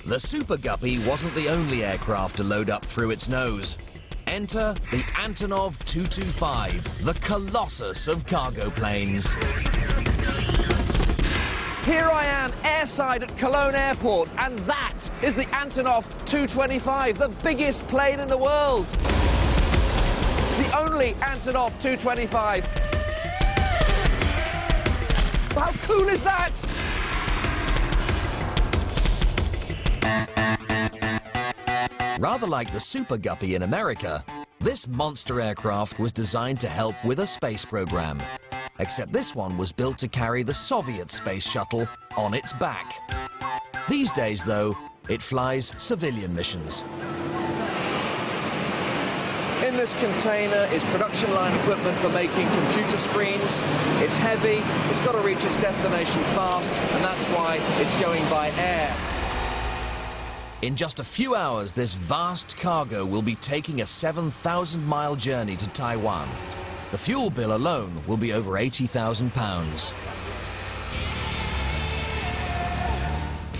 The Super Guppy wasn't the only aircraft to load up through its nose. Enter the Antonov 225, the colossus of cargo planes. Here I am, airside at Cologne Airport, and that is the Antonov 225, the biggest plane in the world. The only Antonov 225. How cool is that? Rather like the Super Guppy in America, this monster aircraft was designed to help with a space program. Except this one was built to carry the Soviet space shuttle on its back. These days, though, it flies civilian missions. In this container is production line equipment for making computer screens. It's heavy, it's got to reach its destination fast, and that's why it's going by air. In just a few hours, this vast cargo will be taking a 7,000-mile journey to Taiwan. The fuel bill alone will be over £80,000.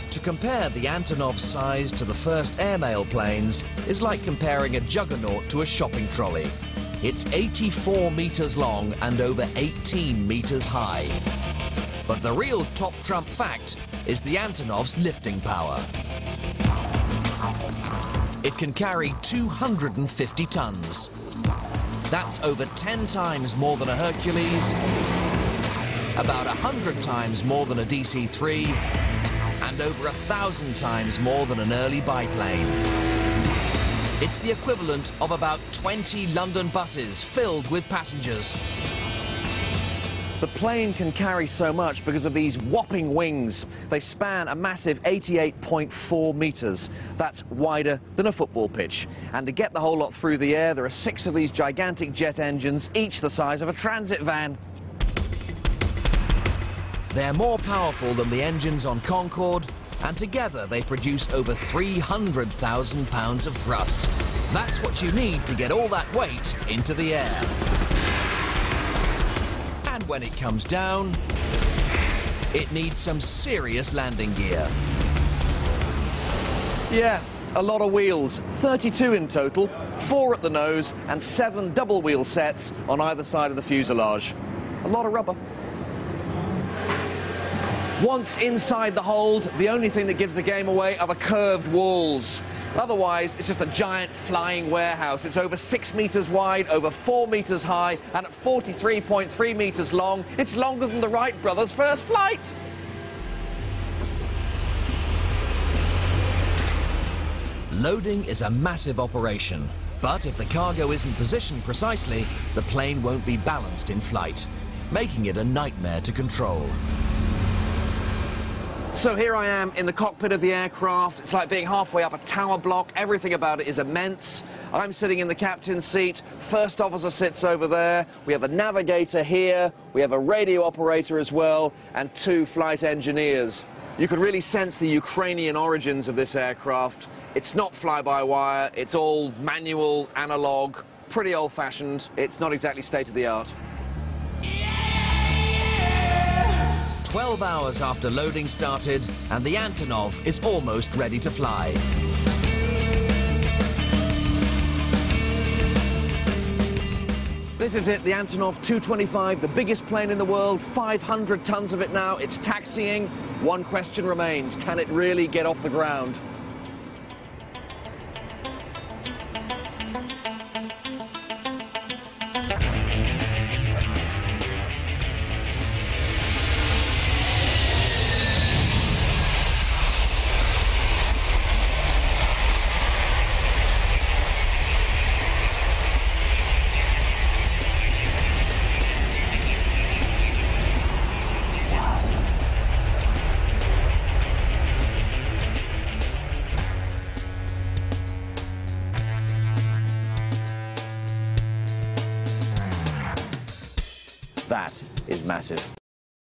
To compare the Antonov's size to the first airmail planes is like comparing a juggernaut to a shopping trolley. It's 84 meters long and over 18 meters high. But the real top trump fact is the Antonov's lifting power. It can carry 250 tons. That's over 10 times more than a Hercules, about 100 times more than a DC-3, and over 1,000 times more than an early biplane. It's the equivalent of about 20 London buses filled with passengers. The plane can carry so much because of these whopping wings. They span a massive 88.4 meters. That's wider than a football pitch. And to get the whole lot through the air, there are 6 of these gigantic jet engines, each the size of a transit van. They're more powerful than the engines on Concorde, and together they produce over 300,000 pounds of thrust. That's what you need to get all that weight into the air. And when it comes down, it needs some serious landing gear. Yeah, a lot of wheels. 32 in total, 4 at the nose, and 7 double wheel sets on either side of the fuselage. A lot of rubber. Once inside the hold, the only thing that gives the game away are the curved walls. Otherwise, it's just a giant flying warehouse. It's over 6 meters wide, over 4 meters high, and at 43.3 meters long, it's longer than the Wright brothers' first flight. Loading is a massive operation, but if the cargo isn't positioned precisely, the plane won't be balanced in flight, making it a nightmare to control. So here I am in the cockpit of the aircraft. It's like being halfway up a tower block. Everything about it is immense. I'm sitting in the captain's seat. First officer sits over there. We have a navigator here. We have a radio operator as well, and 2 flight engineers. You could really sense the Ukrainian origins of this aircraft. It's not fly-by-wire. It's all manual, analog, pretty old-fashioned. It's not exactly state-of-the-art. 12 hours after loading started, and the Antonov is almost ready to fly. This is it, the Antonov 225, the biggest plane in the world, 500 tons of it now. It's taxiing. One question remains, can it really get off the ground? That is massive.